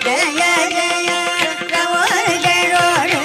ಜಯ ಜಯ ರವರಿಗೆ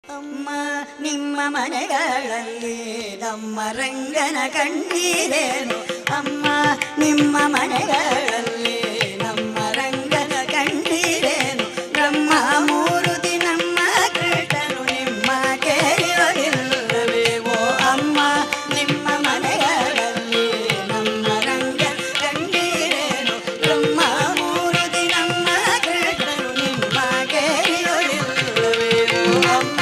ಅಮ್ಮ ನಿಮ್ಮ ಮನೆಗಳಲ್ಲಿ ನಮ್ಮ ರಂಗನ ಕಂಡೀರೇನು? ಅಮ್ಮ ನಿಮ್ಮ ಮನೆಗಳಲ್ಲಿ ನಮ್ಮ ರಂಗನ ಕಂಡೀರೇನು? ಬ್ರಹ್ಮ ಮೂರುತಿ ನಮ್ಮ ಕೃಷ್ಣನು ನಿಮ್ಮ ಕೇಳಿರಲಿಲ್ಲವೇ? ಓ ಅಮ್ಮ ನಿಮ್ಮ ಮನೆಗಳಲ್ಲಿ ನಮ್ಮ ರಂಗನ ಕಂಡೀರೇನು? ಬ್ರಹ್ಮ ಮೂರುತಿ ನಮ್ಮ ಕೃಷ್ಣನು ನಿಮ್ಮ ಕೇಳಿರಲಿಲ್ಲವೇ? ಓ ಅಮ್ಮ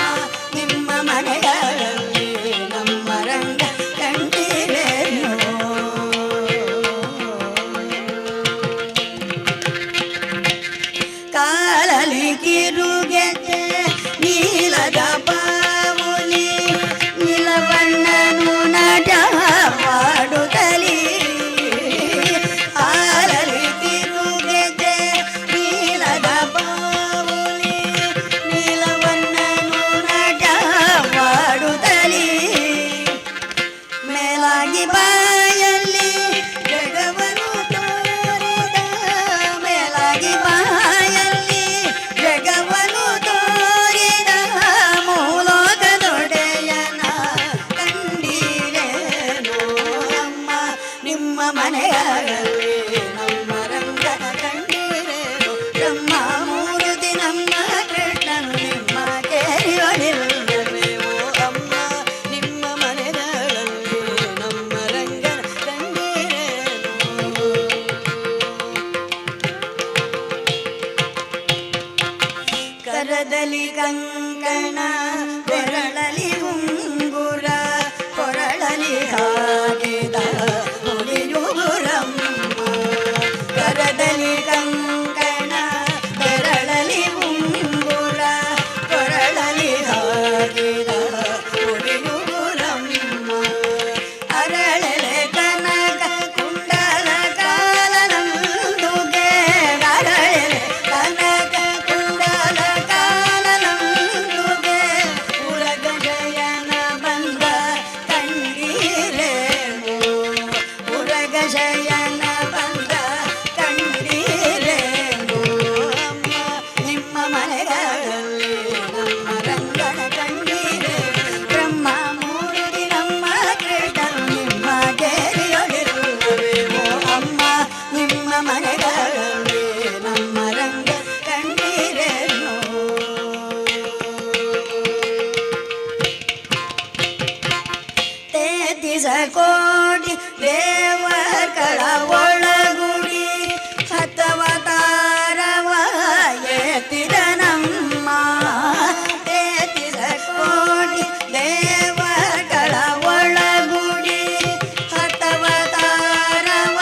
ನಿಮ್ಮ ಮನೆಗಳಲ್ಲಿ ನಮ್ಮ ರಂಗ ಕಂಡೀರೇನು? ಕಾಲಲಿ ಕಿರುಗೆಜ್ಜೆ ನೀಲದ ಬಾವುಲಿ ನೀಲವಣ್ಣನು ನಟ ಮಾಡುತ್ತಲೀ. ಕಾಲಲಿ ಕಿರುಗೆಜ್ಜೆ ನೀಲದ ಬಾವುಲಿ ನೀಲವಣ್ಣನು ನಟ ಮಾಡುತ್ತಲೀ. ಮೇಲಾಗಿ ಬಾಯಲ್ಲಿ ಜಗವನ್ನು ತೋರಿದ, ಮೇಲಾಗಿ ಬಾಯಲ್ಲಿ ಜಗವನ್ನು ತೋರಿದ ಮೂಲೋಕದೊಡೆಯನ ಕಂಡೀರೇನು? ಅಮ್ಮ ನಿಮ್ಮ ಮನೆಯಲ್ಲಿ ನಮ್ಮ ರಂಗನ ಕಂಡೀರೇನು? ಬ್ರಹ್ಮ ಮೂರುತಿ ನಮ್ಮ ಕೃಷ್ಣನು ನಿಮ್ಮ ಕೇಳಿರಲಿಲ್ಲವೇ? ಓ ಅಮ್ಮ ನಿಮ್ಮ ಮನೆಗಳಲ್ಲಿ ನಮ್ಮ ರಂಗನ ಕಂಡೀರೇನು? ಕರದಲ್ಲಿ ಕಂಕಣ ಬೆರಳಲಿ ಉಂಗುರ ಕೊರಳಲಿ ಹಾಕಿದ ಹುಲಿಯುಗುರಮ್ಮ. ಕರದಲ್ಲಿ ಕಂಕಣ ಬೆರಳಲಿ ಉಂಗುರ ಕೊರಳಲಿ ಹಾಕಿದ ಹುಲಿಯುಗುರಮ್ಮ. ಅರಳೆಲೆ ಕನಕ ಕುಂಡಲ ಕಾಲನಂದುಗೆ, ಅರಳೆಲೆ ಕನಕ ಕುಂಡಲ ಕಾಲನಂದುಗೆ ಉರಗಜಯನ ಬಂದ ಕಂಡೀರೇನು? ಉರಗಜಯನ ಬಂದ ಕಂಡೀರೇನು? ಅಮ್ಮ ನಿಮ್ಮ ಮನೆಗಳಲ್ಲಿ ನಮ್ಮ ರಂಗನ ಕಂಡೀರೇನು? ಬ್ರಹ್ಮ ಮೂರುತಿ ನಮ್ಮ ಕೃಷ್ಣನು ನಿಮ್ಮ ಕೇಳಿರಲಿಲ್ಲವೇ? ಓ ಅಮ್ಮ ನಿಮ್ಮ ಮನೆಗಳಲ್ಲಿ ನಮ್ಮ ರಂಗ ಕಂಡೀರೇನು? ತೇತಿಸ ಕೋಟಿ ದೇವಗಳ ಒಳಗುಡಿ ಹತ್ತವತಾರವ ಎತ್ತಿದ ನಮ್ಮ. ತೇತಿಸ ಕೋಟಿ ದೇವಗಳ ಒಳಗುಡಿ ಹತ್ತವತಾರವ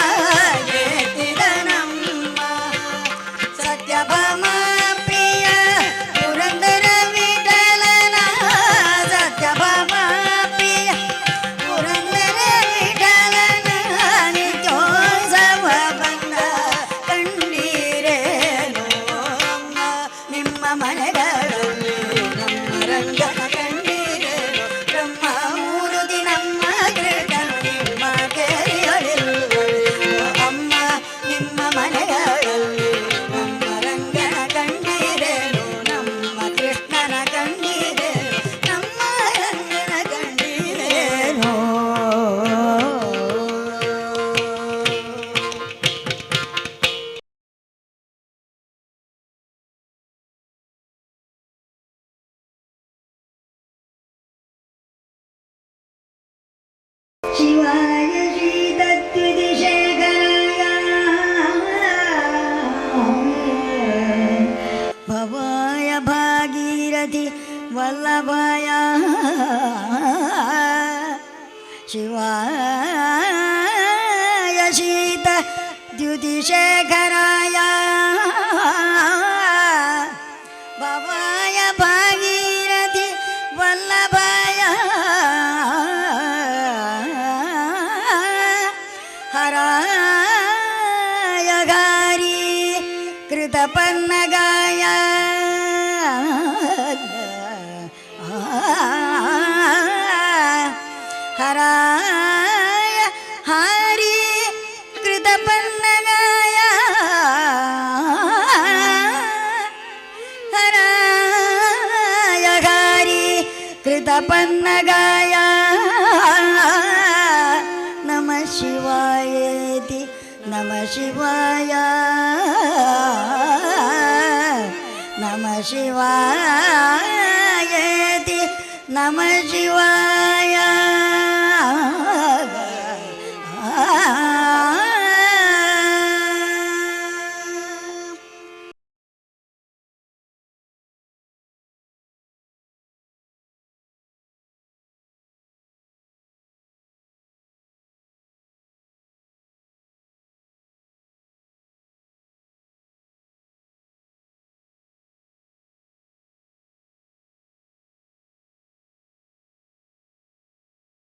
ಎತ್ತಿದ ನಮ್ಮ. ಸತ್ಯಭಾಮ ಪ್ರಿಯ ಪುರಂದರ ವಿಠಲನ, ಸತ್ಯಭಾಮ ಪ್ರಿಯ ಪುರಂದರ ವಿಠಲನ ನಿತ್ಯೋತ್ಸವ ಬಂದ ಕಂಡೀರೇನು? ಅಮ್ಮ ನಿಮ್ಮ ಮನೆಗಳಲ್ಲಿ ನಮ್ಮ ರಂಗನ ಕಂಡೀರೇನು? ಬ್ರಹ್ಮ ಮೂರುತಿ ನಮ್ಮ ಕೃಷ್ಣನು ನಿಮ್ಮ ಕೇಳಿರಲಿಲ್ಲವೇ? ಓ ಅಮ್ಮ ನಿಮ್ಮ ಮನೆಗಳಲ್ಲಿ ನಮ್ಮ ರಂಗನ ಕಂಡೀರೇನು? ನಮ್ಮ ಕೃಷ್ಣನ ಕಂಡೀರೇನು? ನಮ್ಮ ರಂಗನ ಕಂಡೀರೇನು? ಶಿವಾಯ ಶ್ರೀತತ್ವಿದಿಶೇಖರಾಯ ಭವಾಯ ಭಾಗೀರಥಿ ವಲ್ಲಭಾಯ ಶಿವಾಯ ಶೀತ ದ್ಯುತಿಶೇಖರಾಯ ಭವಾಯ ಭಾಗೀರಥಿ ವಲ್ಲಭಾಯ ಹರಾಯ ಗಾರಿ ಕೃತಪನ್ನಗಾಯ ಹರಾಯ ಹಾರಿ ಕೃತಪನ್ನಗಾಯ ಹರಾಯ ಗಾರಿ ಪನ್ನಗಾಯ ನಮ ಶಿವಾಯೇತಿ ನಮ ಶಿವಾಯ ನಮ ಶಿವಾಯೇತಿ ನಮ ಶಿವಾಯ